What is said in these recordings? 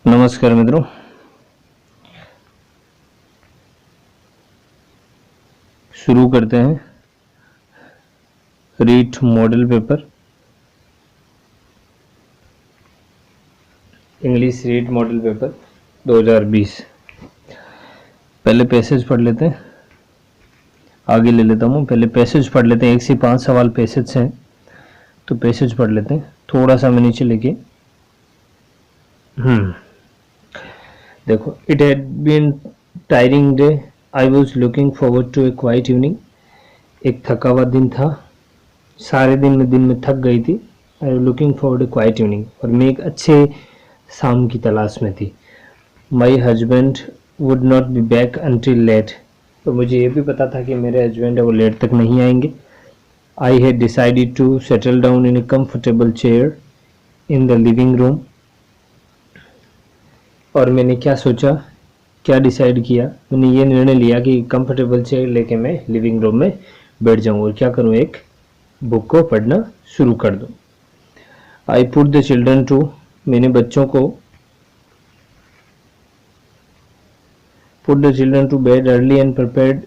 नमस्कार मित्रों, शुरू करते हैं REET model paper English REET model paper 2020। पहले पैसेज पढ़ लेते हैं, आगे ले लेता हूँ। पहले पैसेज पढ़ लेते हैं, 1 से 5 सवाल पैसेज हैं, तो पैसेज पढ़ लेते हैं। थोड़ा सा मैं नीचे लेके देखो, it had been tiring day, I was looking forward to a quite evening. एक थका हुआ दिन था, सारे दिन में थक गई थी। I was looking forward a quite evening, और मैं एक अच्छे शाम की तलाश में थी। My husband would not be back until late, तो मुझे ये भी पता था कि मेरे हस्बैंड है वो लेट तक नहीं आएंगे। I had decided to settle down in a comfortable chair in the living room, और मैंने क्या सोचा, क्या डिसाइड किया, मैंने ये निर्णय लिया कि कंफर्टेबल चेयर लेके मैं लिविंग रूम में बैठ जाऊँ और क्या करूँ, एक बुक को पढ़ना शुरू कर दूँ। I put the children to, मैंने बच्चों को put the children to bed early and prepared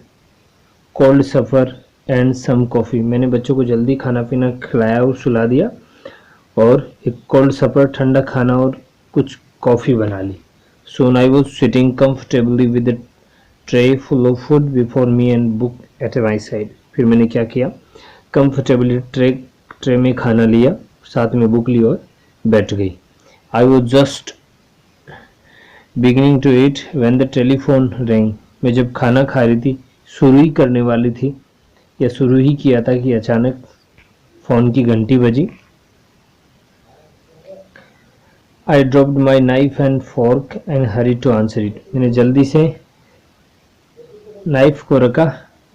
cold supper and some coffee, मैंने बच्चों को जल्दी खाना पीना खिलाया और सुला दिया, और एक कोल्ड सफ़र ठंडा खाना और कुछ कॉफ़ी बना ली। Soon I was sitting comfortably with a tray full of food before me and book at my side. फिर मैंने क्या किया, comfortably ट्रे में खाना लिया, साथ में बुक ली और बैठ गई। I was just beginning to eat when the telephone rang. मैं जब खाना खा रही थी, शुरू ही करने वाली थी या शुरू ही किया था कि अचानक फ़ोन की घंटी बजी। I dropped my knife and fork and hurried to answer it. मैंने जल्दी से नाइफ को रखा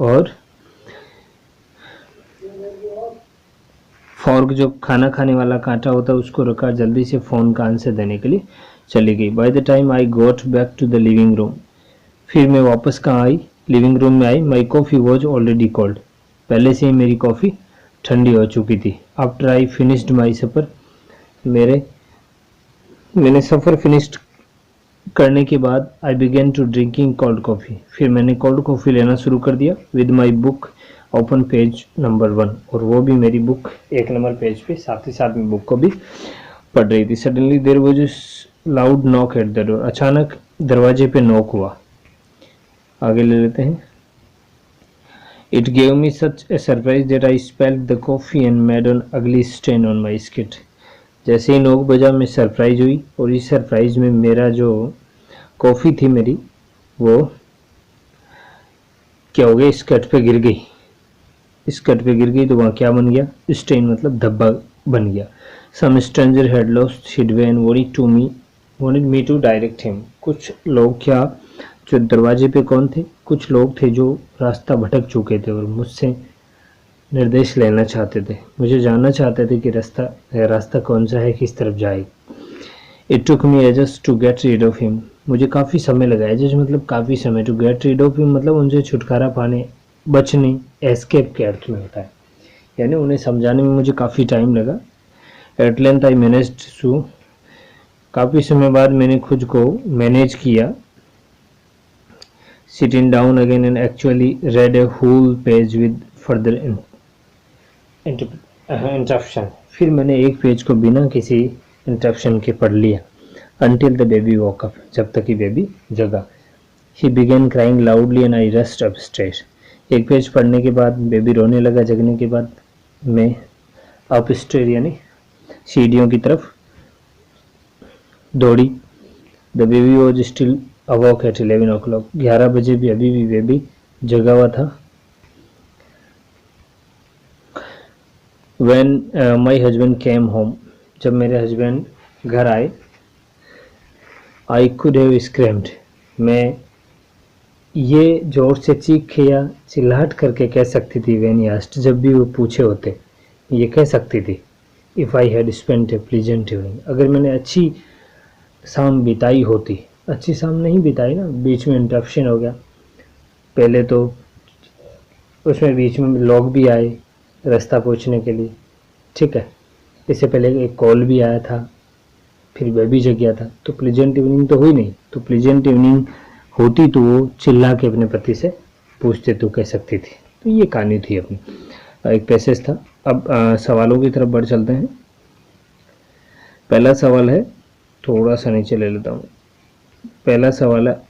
और फॉर्क, जो खाना खाने वाला कांटा होता है, उसको रखा, जल्दी से फ़ोन का आंसर देने के लिए चली गई। By the time I got back to the living room, फिर मैं वापस कहाँ आई, लिविंग रूम में आई। My coffee was already cold, पहले से ही मेरी कॉफ़ी ठंडी हो चुकी थी। After I finished my supper, मैंने सफ़र फिनिश करने के बाद I begin to drinking cold coffee, फिर मैंने कोल्ड कॉफ़ी लेना शुरू कर दिया। With my book open page number 1, और वो भी मेरी बुक 1 नंबर पेज पे, साथ ही साथ में बुक को भी पढ़ रही थी। Suddenly there was a loud knock at the door, अचानक दरवाजे पे नॉक हुआ। आगे ले लेते हैं। It gave me such a surprise that I spelled the coffee and made an ugly stain on my skirt. जैसे ही नोक बजा, मैं सरप्राइज हुई, और इस सरप्राइज में मेरा जो कॉफ़ी थी मेरी, वो क्या हो गया, स्कर्ट पे गिर गई। स्कर्ट पे गिर गई तो वहाँ क्या बन गया, स्टेन मतलब धब्बा बन गया। Some stranger had lost his way and wanted me to direct him. कुछ लोग, क्या जो दरवाजे पे कौन थे, कुछ लोग थे जो रास्ता भटक चुके थे और मुझसे निर्देश लेना चाहते थे, मुझे जानना चाहते थे कि रास्ता कौन सा है, किस तरफ जाए। It took me ages to get rid of him, मुझे काफ़ी समय लगा। एजेस मतलब काफ़ी समय, to get rid of him मतलब उनसे छुटकारा पाने, बचने, एस्केप के अर्थ में होता है, यानी उन्हें समझाने में मुझे काफ़ी टाइम लगा। At length I managed to, काफ़ी समय बाद मैंने खुद को मैनेज किया। Sitting down again and actually read a whole page with further interruption, फिर मैंने एक पेज को बिना किसी इंटरप्शन के पढ़ लिया। Until the baby woke up, जब तक कि बेबी जगा। He began crying loudly and I rushed upstairs. एक पेज पढ़ने के बाद बेबी रोने लगा। जगने के बाद मैं अपस्टेयर यानी सीढ़ियों की तरफ दौड़ी। The baby was still awoke at 11 o'clock. 11 बजे भी अभी भी बेबी जगा हुआ था। When my husband came home, जब मेरे हस्बैंड घर आए, I could have screamed, मैं ये जोर से चीख या चिल्लाहट करके कह सकती थी। when he asked, जब भी वो पूछे होते, ये कह सकती थी। If I had spent a pleasant evening, अगर मैंने अच्छी शाम बिताई होती। अच्छी शाम नहीं बिताई ना, बीच में इंटरप्शन हो गया। पहले तो उसमें बीच में लोग भी आए रास्ता पूछने के लिए, ठीक है। इससे पहले एक कॉल भी आया था, फिर वह भी जग गया था, तो प्लेजेंट इवनिंग तो हुई नहीं। तो प्लेजेंट इवनिंग होती तो वो चिल्ला के अपने पति से पूछते तो कह सकती थी। तो ये कहानी थी अपनी, एक पैसेज था। अब सवालों की तरफ बढ़ चलते हैं। पहला सवाल है, थोड़ा सा नीचे ले लेता हूँ। पहला सवाल है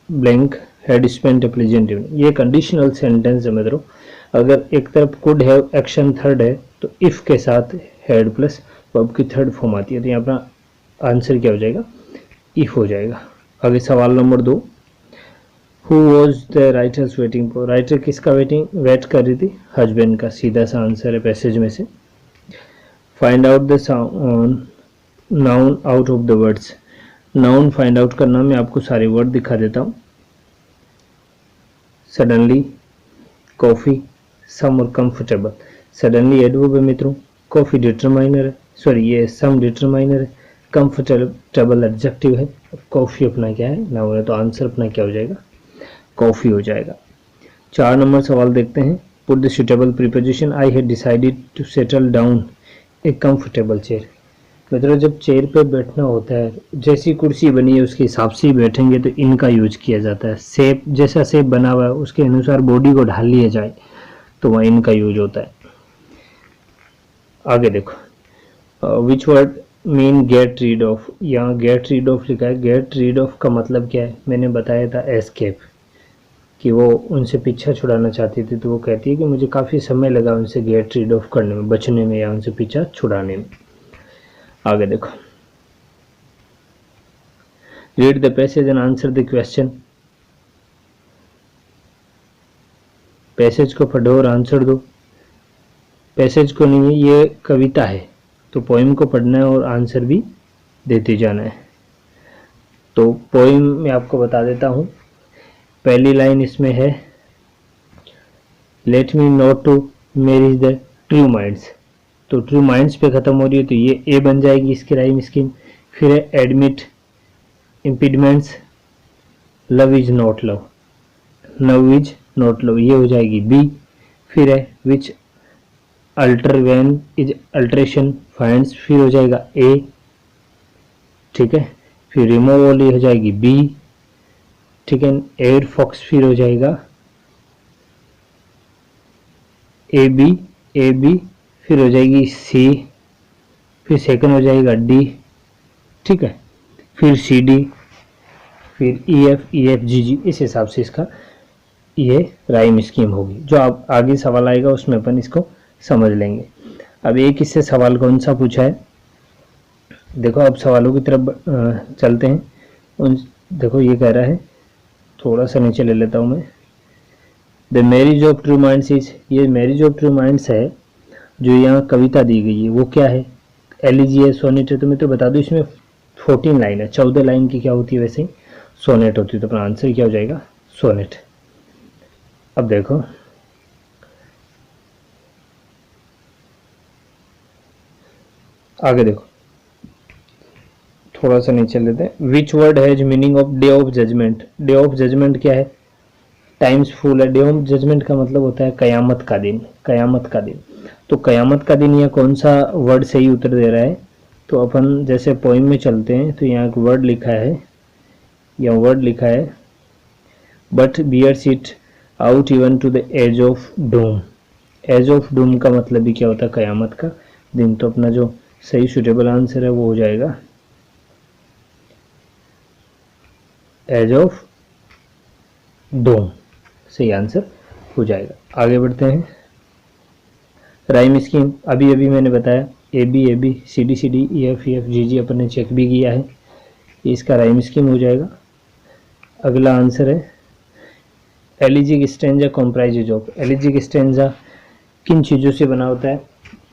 blank had spent A pleasant evening. ये कंडीशनल सेंटेंस है मित्रों। अगर एक तरफ कुड हैव एक्शन थर्ड है तो इफ के साथ हैड प्लस वर्ब की थर्ड फॉर्म आती है, तो यहाँ पर आंसर क्या हो जाएगा, इफ हो जाएगा। आगे सवाल number 2, who was the writers waiting for. Writer किसका वेट कर रही थी, हस्बैंड का। सीधा सा आंसर है पैसेज में से। Find out the noun out of the words. Noun find out करना, मैं आपको सारे वर्ड दिखा देता हूँ। सडनली, कॉफी, सम और कंफर्टेबल। सडनली एडवर्ब है मित्रों, कॉफी डिटरमाइनर है, सॉरी ये सम डिटरमाइनर है, कंफर्टेबल एडजेक्टिव है, कॉफी अपना क्या है, नाउन है। तो आंसर अपना क्या हो जाएगा, कॉफी हो जाएगा। 4 नंबर सवाल देखते हैं। Put the suitable preposition, I had decided to settle down a comfortable chair. मतलब जब चेयर पे बैठना होता है, जैसी कुर्सी बनी है उसके हिसाब से ही बैठेंगे, तो इनका यूज किया जाता है। शेप, जैसा शेप बना हुआ है उसके अनुसार बॉडी को ढाल लिया जाए तो वह इनका यूज होता है। आगे देखो, which word mean gate rid of. यहाँ गेट रीड ऑफ लिखा है। गेट रीड ऑफ का मतलब क्या है, मैंने बताया था एस्केप, कि वो उनसे पीछा छुड़ाना चाहती थी। तो वो कहती है कि मुझे काफ़ी समय लगा उनसे गेट रीड ऑफ करने में, बचने में या उनसे पीछा छुड़ाने में। आगे देखो, read the passage and answer the question. Passage को पढ़ो और आंसर दो। पैसेज को नहीं है, ये कविता है, तो पोइम को पढ़ना है और आंसर भी देते जाना है। तो पोइम मैं आपको बता देता हूँ। पहली लाइन इसमें है, let me not to marriage the true minds. तो ट्रू माइंड्स पे खत्म हो रही है, तो ये ए बन जाएगी इसकी राइम स्कीम। फिर है admit impediments, love is not love, love is not love, ये हो जाएगी बी। फिर है which alter when is alteration finds, फिर हो जाएगा ए, ठीक है। फिर रिमूव वाली हो जाएगी बी, ठीक है। एयर फॉक्स फिर हो जाएगा ए बी, फिर हो जाएगी सी, फिर सेकंड हो जाएगा डी, ठीक है। फिर सी डी, फिर ई एफ जी जी। इस हिसाब से इसका ये राइम स्कीम होगी। जो आप आगे सवाल आएगा उसमें अपन इसको समझ लेंगे। अब एक इससे सवाल कौन सा पूछा है, देखो अब सवालों की तरफ चलते हैं। देखो ये कह रहा है, थोड़ा सा नीचे ले लेता हूँ मैं। The marriage of true minds is, ये मैरिज ऑफ ट्रू माइंड्स है जो यहाँ कविता दी गई है, वो क्या है, एलिजी है, सोनेट है। तो मैं तो बता दूँ इसमें 14 लाइन है, 14 लाइन की क्या होती है, वैसे ही सोनेट होती है। तो अपना आंसर क्या हो जाएगा, सोनेट। अब देखो, आगे देखो, थोड़ा सा नीचे लेते हैं। Which word has meaning of day of judgement. Day of judgement क्या है, टाइम्स फुल है। डे ऑफ जजमेंट का मतलब होता है कयामत का दिन, कयामत का दिन। तो कयामत का दिन, यह कौन सा वर्ड सही उत्तर दे रहा है, तो अपन जैसे पोइम में चलते हैं तो यहाँ एक वर्ड लिखा है, यहाँ वर्ड लिखा है but bears it out even to the edge of doom. Edge of doom का मतलब भी क्या होता है, कयामत का दिन। तो अपना जो सही सुटेबल आंसर है वो हो जाएगा एज ऑफ डूम, सही आंसर हो जाएगा। आगे बढ़ते हैं। राइम स्कीम अभी अभी मैंने बताया, A B C D E F G G अपन ने चेक भी किया है, इसका राइम स्कीम हो जाएगा। अगला आंसर है एलिजिक स्टेंजा कॉम्प्राइजेज ऑफ। एलिजिक स्टेंजा किन चीज़ों से बना होता है,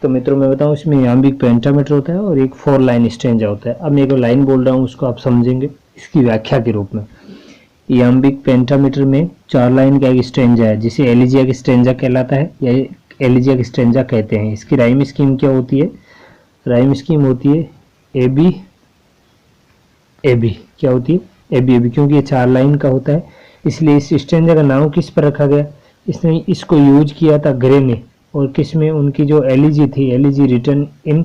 तो मित्रों मैं बताऊँ, इसमें याम्बिक पेंटामीटर होता है और एक 4 लाइन स्टेंजा होता है। अब मैं एक लाइन बोल रहा हूँ, उसको आप समझेंगे इसकी व्याख्या के रूप में। याम्बिक पेंटामीटर में 4 लाइन का एक स्टेंजा है जिसे एलिजिक स्टेंजा कहलाता है या एलिजिक स्टेंजा कहते हैं। इसकी राइम स्कीम क्या होती है, राइम स्कीम होती है ए बी क्या होती है, ए बी, क्योंकि ये 4 लाइन का होता है इसलिए इस स्टेंजा का नाम किस पर रखा गया, इसने इसको यूज किया था ग्रे ने, और किस में, उनकी जो एलिजी थी, elegy return in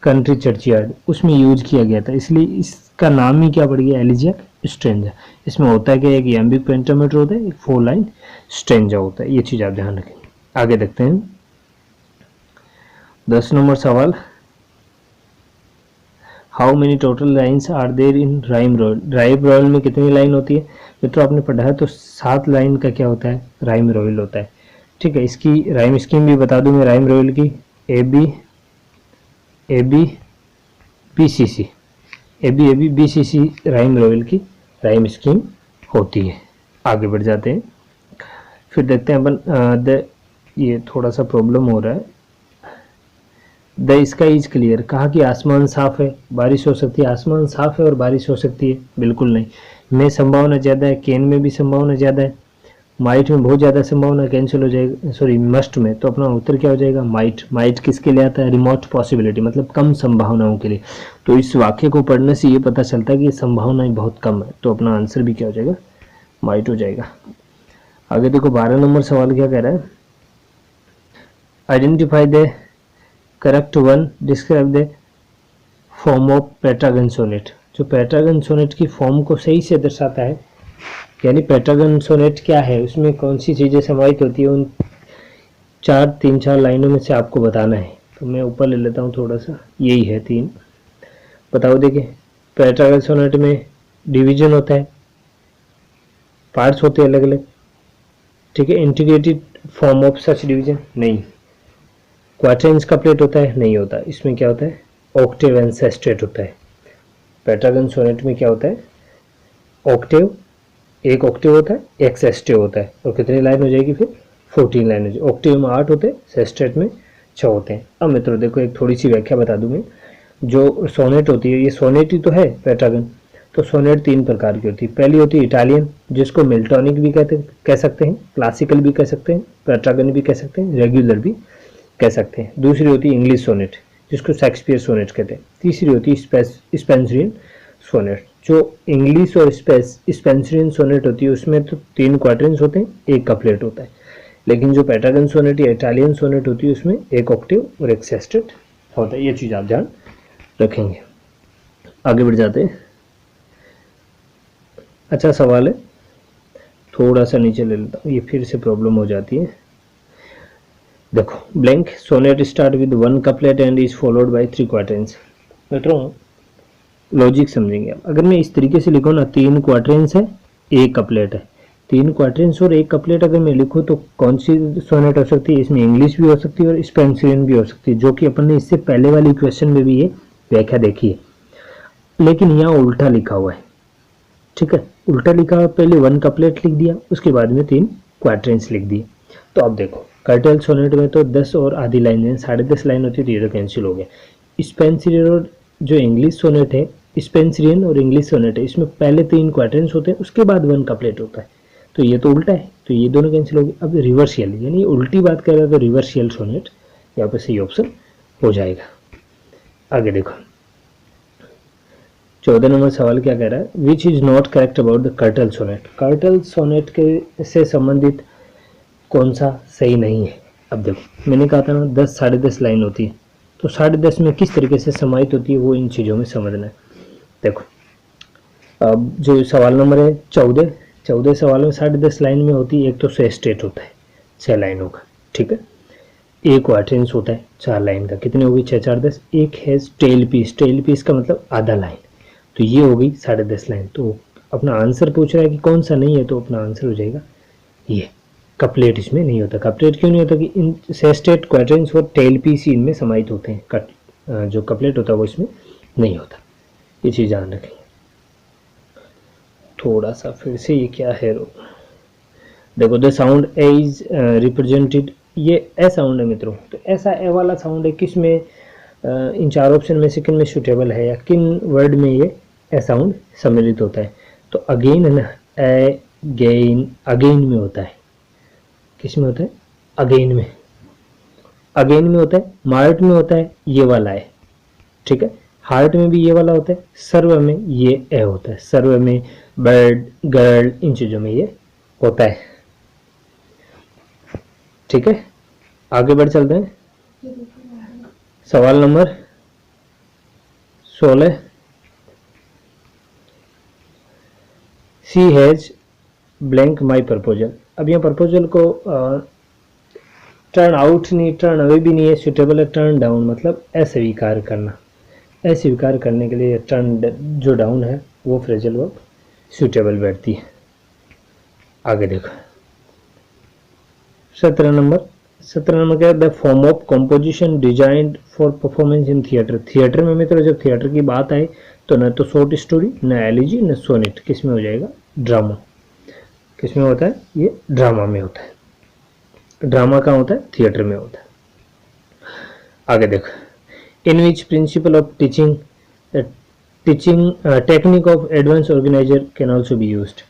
country churchyard, उसमें यूज किया गया था, इसलिए इसका नाम ही क्या पड़ गया, एलिजिया स्ट्रेंजा। इसमें होता है कि एक यैम्बिक पेंटामीटर होता है, एक 4 लाइन स्ट्रेंजा होता है, ये चीज़ आप ध्यान रखें। आगे देखते हैं 10 नंबर सवाल, how many total lines are there in rhyme royal. Rhyme royal में कितनी लाइन होती है मित्रों, आपने पढ़ा है तो 7 लाइन का क्या होता है, राइम रॉयल होता है। ठीक है, इसकी राइम स्कीम भी बता दूं मैं राइम रॉयल की, A B B C C, A B B C C rhyme royal की राइम स्कीम होती है। आगे बढ़ जाते हैं, फिर देखते हैं अपन ये थोड़ा सा प्रॉब्लम हो रहा है। द स्काई इज क्लियर, कहा कि आसमान साफ है, बारिश हो सकती है, आसमान साफ है और बारिश हो सकती है, बिल्कुल नहीं। में संभावना ज़्यादा है, कैन में भी संभावना ज़्यादा है, माइट में बहुत ज़्यादा संभावना, कैंसिल हो जाएगा, सॉरी मस्ट में, तो अपना उत्तर क्या हो जाएगा, माइट। माइट किसके लिए आता है, रिमोट पॉसिबिलिटी, मतलब कम संभावनाओं के लिए। तो इस वाक्य को पढ़ने से ये पता चलता है कि संभावनाएं बहुत कम है, तो अपना आंसर भी क्या हो जाएगा, माइट हो जाएगा। आगे देखो 12 नंबर सवाल क्या कह रहा है, identify the correct one, describe the form of pentagon sonnet. जो पेंटागन सोनेट की फॉर्म को सही से दर्शाता है, यानी पेंटागन सोनेट क्या है, उसमें कौन सी चीज़ें समाहित होती है, उन 3-4 लाइनों में से आपको बताना है। तो मैं ऊपर ले लेता हूँ थोड़ा सा, यही है 3, बताओ। देखिए पेंटागन सोनेट में डिवीजन होता है, पार्ट्स होते हैं अलग अलग, ठीक है। Integrated form of such division नहीं। क्वार्टेंस का प्लेट होता है, नहीं होता। इसमें क्या होता है, ऑक्टेव एंड सेस्टेट होता है। पेंटागन सोनेट में क्या होता है, ऑक्टेव, एक ऑक्टेव होता है, एक सेस्टेव होता है, और कितनी लाइन हो जाएगी फिर, 14 लाइन हो जाएगी। ऑक्टेव में 8 होते हैं, सेस्टेट में 6 होते हैं। अब मित्रों देखो एक थोड़ी सी व्याख्या बता दूं मैं, जो सोनेट होती है, ये सोनेट ही तो है पेंटागन, तो सोनेट 3 प्रकार की होती है। पहली होती है इटालियन, जिसको मिल्टॉनिक भी कह सकते हैं, क्लासिकल भी कह सकते हैं, पेंटागन भी कह सकते हैं, रेगुलर भी कह सकते हैं। दूसरी होती है इंग्लिश सोनेट, जिसको शेक्सपियर सोनेट कहते हैं। तीसरी होती है स्पेंसरियन सोनेट। जो इंग्लिश और स्पेंसरियन सोनेट होती है उसमें तो 3 क्वार्टरन्स होते हैं, एक कपलेट होता है। लेकिन जो पेंटागन सोनेट या इटालियन सोनेट होती है उसमें एक ऑक्टेव और एक सेस्टेट होता है। ये चीज़ आप ध्यान रखेंगे। आगे बढ़ जाते हैं। अच्छा सवाल है, थोड़ा सा नीचे ले लेता हूँ, ये फिर से प्रॉब्लम हो जाती है। देखो blank sonnet start with 1 couplet and is followed by 3 quatrains. मित्रों लॉजिक समझेंगे आप। अगर मैं इस तरीके से लिखूँ ना, 3 क्वार्टरन्स है, एक कपलेट है, 3 क्वार्टरन्स और एक कपलेट अगर मैं लिखूँ तो कौन सी सोनेट हो सकती है, इसमें इंग्लिश भी हो सकती है और स्पेंसरियन भी हो सकती है, जो कि अपन ने इससे पहले वाली क्वेश्चन में भी ये व्याख्या देखी है। लेकिन यहाँ उल्टा लिखा हुआ है, ठीक है, उल्टा लिखा हुआ, पहले 1 कपलेट लिख दिया, उसके बाद में 3 क्वार्टरन्स लिख दिए। तो अब देखो कर्टल सोनेट में तो 10 और आधी लाइन है, 10.5 लाइन होती है, तो ये तो कैंसिल हो गया। स्पेंसरियन और जो इंग्लिश सोनेट है, स्पेंसरियन और इंग्लिश सोनेट है, इसमें पहले 3 क्वार्टरन्स होते हैं, उसके बाद 1 कपलेट होता है, तो ये तो उल्टा है, तो ये दोनों कैंसिल हो गए। अब रिवर्शियल, यानी उल्टी बात कर रहा है तो रिवर्शियल सोनेट यहाँ पे सही ऑप्शन हो जाएगा। आगे देखो 14 नंबर सवाल क्या कह रहा है, which is not correct about the curtal sonnet. Curtal sonnet के से संबंधित कौन सा सही नहीं है। अब देखो मैंने कहा था ना 10 10.5 लाइन होती है, तो 10.5 में किस तरीके से समाहित होती है वो इन चीज़ों में समझना है। देखो अब जो सवाल नंबर है 14 सवाल में 10.5 लाइन में होती है। एक तो सेस्टेट होता है 6 लाइनों का, ठीक है, एक क्वार्टरन्स होता है 4 लाइन का, कितने हो गई 6 4 10। एक है टेल पीस का मतलब आधा लाइन, तो ये हो गई 10.5 लाइन। तो अपना आंसर पूछ रहा है कि कौन सा नहीं है, तो अपना आंसर हो जाएगा ये, कपलेट इसमें नहीं होता। कपलेट क्यों नहीं होता कि इन सेस्टेट क्वार्टरन्स और टेल पीस ही इनमें समाहित होते हैं, जो कपलेट होता है वो इसमें नहीं होता। ये चीज़ ध्यान रखें। थोड़ा सा फिर से ये क्या है, देखो the sound A is represented, ये ए साउंड है मित्रों, तो ऐसा ए वाला साउंड है किसमें, इन 4 ऑप्शन में से किन में सूटेबल है या किन वर्ड में ये ए साउंड सम्मिलित होता है। तो अगेन है ना, ए गेन अगेन में होता है, किस में होता है, अगेन में होता है, मार्ट में होता है, ये वाला है, ठीक है, हार्ट में भी ये वाला होता है, सर्व में ये ए होता है, सर्व में बर्ड गर्ल इन चीजों में ये होता है, ठीक है। आगे बढ़ चलते हैं, सवाल number 16 she has blank my proposal. अब यहाँ प्रपोजल को टर्न आउट नहीं, टर्न अवे भी नहीं है, सुटेबल है, टर्न डाउन मतलब अस्वीकार करना। अस्वीकार करने के लिए टर्न जो डाउन है वो फ्रेजल वर्ब सुटेबल बैठती है। आगे देखो 17 नंबर क्या है, the form of composition designed for performance in theatre. Theatre में मित्रों जब थिएटर की बात आए तो न तो शॉर्ट स्टोरी, न एलिजी, न सोनेट, किस में हो जाएगा, ड्रामा। किस में होता है, ये ड्रामा में होता है। ड्रामा कहाँ होता है, थिएटर में होता है। आगे देखो, in which principle of teaching technique of advance organiser can also be used.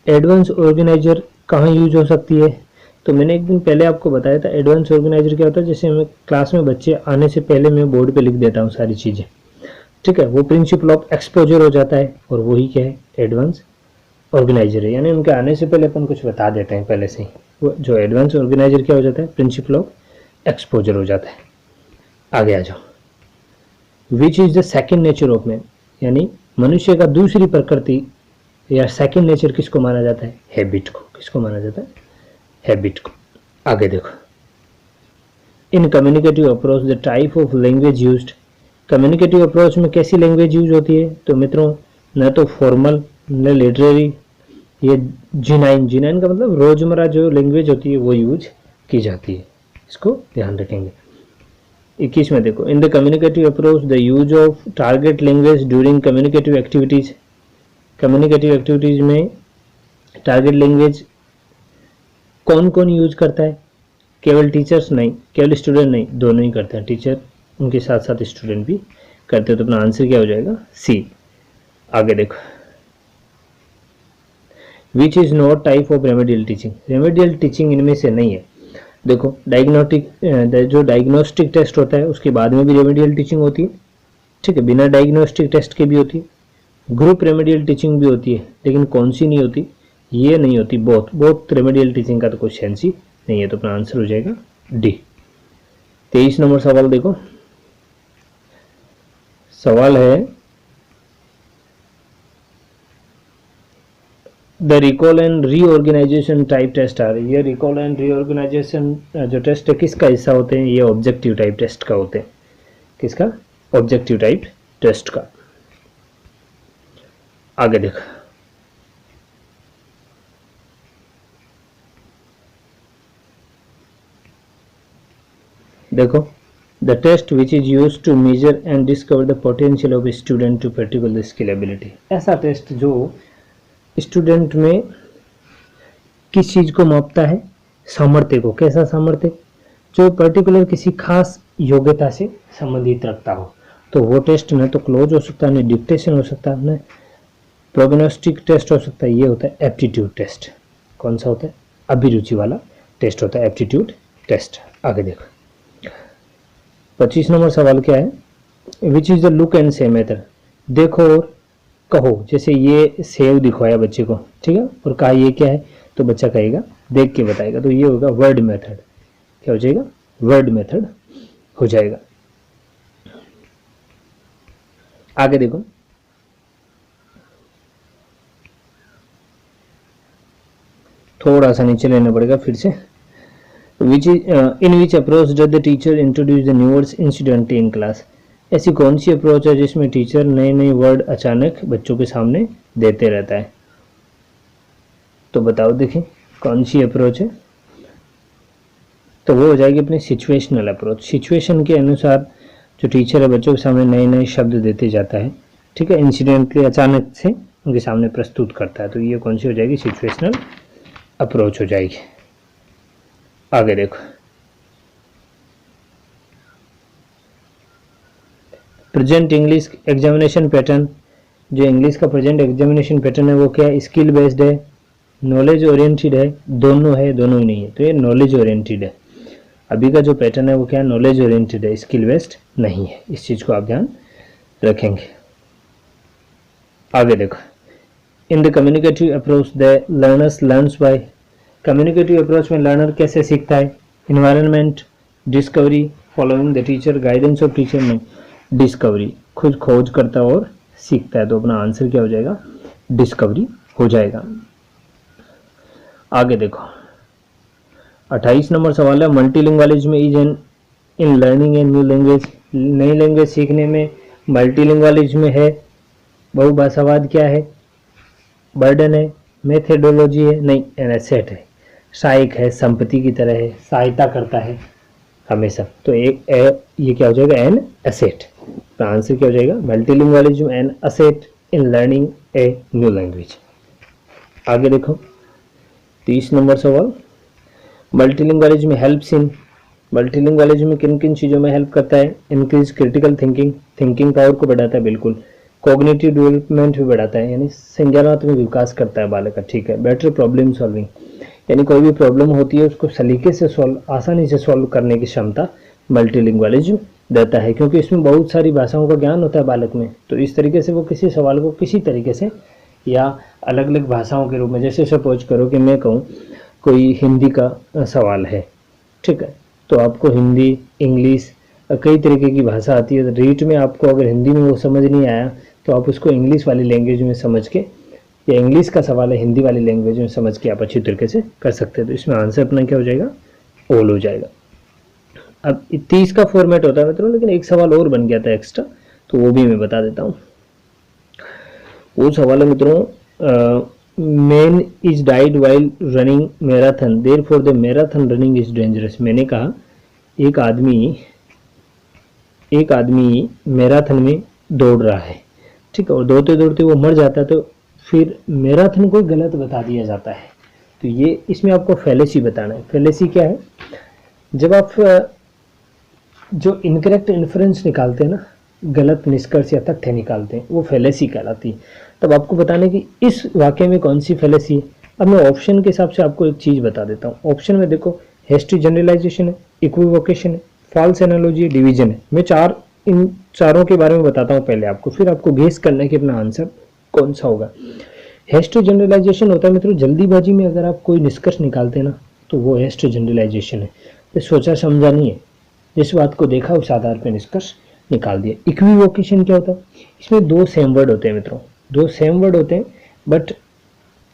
Advance organiser कहाँ यूज हो सकती है, तो मैंने एक दिन पहले आपको बताया था एडवांस ऑर्गेनाइजर क्या होता है। जैसे मैं क्लास में बच्चे आने से पहले मैं बोर्ड पे लिख देता हूँ सारी चीज़ें, ठीक है, वो प्रिंसिपल ऑफ एक्सपोजर हो जाता है और वही क्या है, एडवांस ऑर्गेनाइजर है। यानी उनके आने से पहले अपन कुछ बता देते हैं पहले से ही। वो जो एडवांस ऑर्गेनाइजर क्या हो जाता है, प्रिंसिपल ऑफ एक्सपोजर हो जाता है। आगे आ जाओ, which is the second nature of man, यानी मनुष्य का दूसरी प्रकृति या सेकेंड नेचर किसको माना जाता है, हैबिट को। किसको माना जाता है, हैबिट को। आगे देखो, इन communicative approach the type of language used. Communicative approach में कैसी लैंग्वेज यूज होती है, तो मित्रों न तो फॉर्मल न लिटरेरी, ये जिनाइन का मतलब रोजमर्रा जो लैंग्वेज होती है वो यूज की जाती है, इसको ध्यान रखेंगे। 21 में देखो, in the communicative approach the use of target language during communicative activities. Communicative activities में टारगेट लैंग्वेज कौन कौन यूज करता है, केवल टीचर्स नहीं, केवल स्टूडेंट नहीं, दोनों ही करते हैं। टीचर उनके साथ साथ स्टूडेंट भी करते हैं। तो अपना आंसर क्या हो जाएगा, सी। आगे देखो, विच is not type of remedial teaching. Remedial teaching इनमें से नहीं है। देखो जो डायग्नोस्टिक टेस्ट होता है उसके बाद में भी रेमेडियल टीचिंग होती है, ठीक है, बिना डायग्नोस्टिक टेस्ट के भी होती है। ग्रुप रेमेडियल टीचिंग भी होती है, लेकिन कौन सी नहीं होती, ये नहीं होती। बहुत रेमेडियल टीचिंग का तो कोई सेंस ही नहीं है। तो अपना आंसर हो जाएगा डी। 23 नंबर सवाल देखो, सवाल है the recall and reorganisation type test आ रही है। रिकॉल एंड रीऑर्गेनाइजेशन जो टेस्ट है किसका हिस्सा होते हैं, ये ऑब्जेक्टिव टाइप टेस्ट का होते हैं। किसका, ऑब्जेक्टिव टाइप टेस्ट का। आगे देखो the test which is use to measure and discover the potential of student to particular skill ability. ऐसा टेस्ट जो स्टूडेंट में किस चीज को मापता है, सामर्थ्य को। कैसा सामर्थ्य, जो पर्टिकुलर किसी खास योग्यता से संबंधित रखता हो। तो वो टेस्ट न तो क्लोज हो सकता है, न डिक्टेशन हो सकता है, न प्रोग्नोस्टिक टेस्ट हो सकता है। ये होता है एप्टीट्यूड टेस्ट। कौन सा होता है, अभिरुचि वाला टेस्ट होता है एप्टीट्यूड टेस्ट। आगे देखो 25 नंबर सवाल क्या है, which is the look and से मेथड। देखो और कहो, जैसे ये सेव दिखवाया बच्चे को, ठीक है, और कहा ये क्या है, तो बच्चा कहेगा देख के बताएगा। तो ये होगा वर्ड मेथड। क्या हो जाएगा, वर्ड मेथड हो जाएगा। आगे देखो, थोड़ा सा नीचे लेना पड़ेगा फिर से। Which is in which approach does the teacher introduce the new words incidentally in class. ऐसी कौन सी अप्रोच है जिसमें टीचर नए नए वर्ड अचानक बच्चों के सामने देते रहता है, तो बताओ देखिए कौन सी अप्रोच है। तो वो हो जाएगी अपनी सिचुएशनल अप्रोच। सिचुएशन के अनुसार जो टीचर है बच्चों के सामने नए नए शब्द देते जाता है, ठीक है, इंसिडेंटली अचानक से उनके सामने प्रस्तुत करता है। तो ये कौन सी हो जाएगी, सिचुएशनल अप्रोच हो जाएगी। आगे देखो, प्रेजेंट इंग्लिश एग्जामिनेशन पैटर्न। जो इंग्लिश का प्रेजेंट एग्जामिनेशन पैटर्न है वो क्या है, स्किल बेस्ड है, नॉलेज ओरिएंटेड है, दोनों है, दोनों ही नहीं है। तो ये नॉलेज ओरिएंटेड है। अभी का जो पैटर्न है वो क्या है, नॉलेज ओरिएंटेड है, स्किल बेस्ड नहीं है। इस चीज को आप ध्यान रखेंगे। आगे देखो, in the communicative approach the learners learns by. Communicative approach में लर्नर कैसे सीखता है, environment, discovery, following the teacher, guidance of teacher में डिस्कवरी। खुद खोज करता है और सीखता है, तो अपना आंसर क्या हो जाएगा, डिस्कवरी हो जाएगा। आगे देखो 28 नंबर सवाल है, multilingualism is an in learning a new language. नई लैंग्वेज सीखने में मल्टीलिंगुअलिज्म है, बहुभाषावाद क्या है, बर्डन है, मेथोडोलॉजी है, नहीं एन एसेट है, सहायक है, संपत्ति की तरह है, सहायता करता है हमेशा, तो ये क्या हो जाएगा, एन एसेट। तो आंसर क्या हो जाएगा, multilingualism an asset in learning a new language. आगे देखो 30 नंबर सवाल, मल्टीलिंगुअलिज्म हेल्प्स इन, मल्टीलिंगुअलिज्म किन किन चीज़ों में हेल्प करता है, increase critical thinking, thinking power को बढ़ाता है बिल्कुल, कॉग्निटिव डेवलपमेंट भी बढ़ाता है यानी संज्ञानात्मक विकास करता है बालक का, ठीक है, बेटर प्रॉब्लम सॉल्विंग यानी कोई भी प्रॉब्लम होती है उसको सलीके से आसानी से सॉल्व करने की क्षमता मल्टीलिंगुअलिज्म देता है, क्योंकि इसमें बहुत सारी भाषाओं का ज्ञान होता है बालक में, तो इस तरीके से वो किसी सवाल को किसी तरीके से या अलग अलग भाषाओं के रूप में, जैसे सपोज करो कि मैं कहूँ कोई हिंदी का सवाल है, ठीक है, तो आपको हिंदी, इंग्लिश, कई तरीके की भाषा आती है, रीट में आपको अगर हिंदी में वो समझ नहीं आया तो आप उसको इंग्लिश वाली लैंग्वेज में समझ के, या इंग्लिश का सवाल है हिंदी वाली लैंग्वेज में समझ के आप अच्छी तरीके से कर सकते हैं, तो इसमें आंसर अपना क्या हो जाएगा, ऑल हो जाएगा। अब 30 का फॉर्मेट होता है मित्रों, लेकिन एक सवाल और बन गया था एक्स्ट्रा, तो वो भी मैं बता देता हूँ। वो सवाल है मित्रों, man is died while running marathon therefore the marathon running is dangerous. मैंने कहा एक आदमी मैराथन में दौड़ रहा है, ठीक है, और दौड़ते दौड़ते वो मर जाता है, तो फिर मैराथन को गलत बता दिया जाता है, तो ये इसमें आपको फैलेसी बताना है। फैलेसी क्या है, जब आप जो इनकरेक्ट इन्फ्रेंस निकालते हैं ना, गलत निष्कर्ष या तथ्य निकालते हैं, वो फैलेसी कहलाती है। तब आपको बताने की इस वाक्य में कौन सी फैलेसी है। अब मैं ऑप्शन के हिसाब से आपको एक चीज़ बता देता हूँ। ऑप्शन में देखो हेस्टी जनरलाइजेशन है, इक्विवोकेशन है, फॉल्स एनालॉजी है, डिवीजन है। मैं इन चारों के बारे में बताता हूँ पहले आपको, फिर आपको गेस करना है कि अपना आंसर कौन सा होगा। हेस्टी जनरलाइजेशन होता है मित्रों, जल्दीबाजी में अगर आप कोई निष्कर्ष निकालते हैं ना, तो वो हेस्टी जनरलाइजेशन है, ये सोचा समझा नहीं है, जिस बात को देखा उस आधार पर निष्कर्ष निकाल दिया। इक्विवोकेशन क्या होता है, इसमें दो सेम वर्ड होते हैं मित्रों, दो सेम वर्ड होते हैं, बट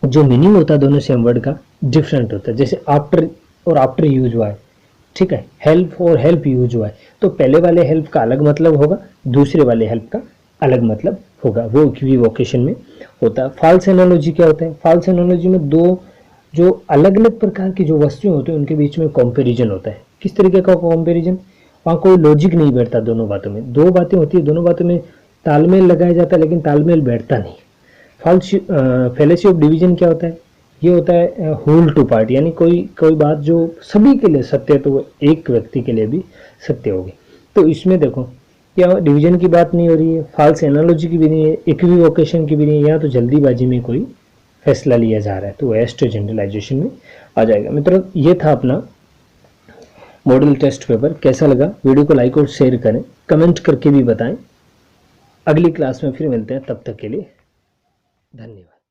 जो मीनिंग होता है दोनों सेम वर्ड का डिफरेंट होता है। जैसे आफ्टर और आफ्टर यूज हुआ है, ठीक है, हेल्प और हेल्प यूज हुआ है, तो पहले वाले हेल्प का अलग मतलब होगा, दूसरे वाले हेल्प का अलग मतलब होगा, वो इक्विवोकेशन में होता है। फॉल्स एनालॉजी क्या होता है, फॉल्स एनालॉजी में दो जो अलग अलग प्रकार की जो वस्तुएं होती हैं उनके बीच में कंपैरिजन होता है। किस तरीके का कंपैरिजन, वहाँ कोई लॉजिक नहीं बैठता, दोनों बातों में, दो बातें होती है, दोनों बातों में तालमेल लगाया जाता है, लेकिन तालमेल बैठता नहीं। फॉल्स फैलेसी ऑफ डिवीजन क्या होता है, ये होता है होल टू पार्ट, यानी कोई बात जो सभी के लिए सत्य है तो वो एक व्यक्ति के लिए भी सत्य होगी। तो इसमें देखो यहाँ डिवीजन की बात नहीं हो रही है, फॉल्स एनालॉजी की भी नहीं है, इक्विवोकेशन की भी नहीं है, यहाँ तो जल्दीबाजी में कोई फैसला लिया जा रहा है, तो हेस्टी जनरलाइजेशन में आ जाएगा। मित्रों ये था अपना मॉडल टेस्ट पेपर। कैसा लगा, वीडियो को लाइक और शेयर करें, कमेंट करके भी बताएं। अगली क्लास में फिर मिलते हैं, तब तक के लिए धन्यवाद।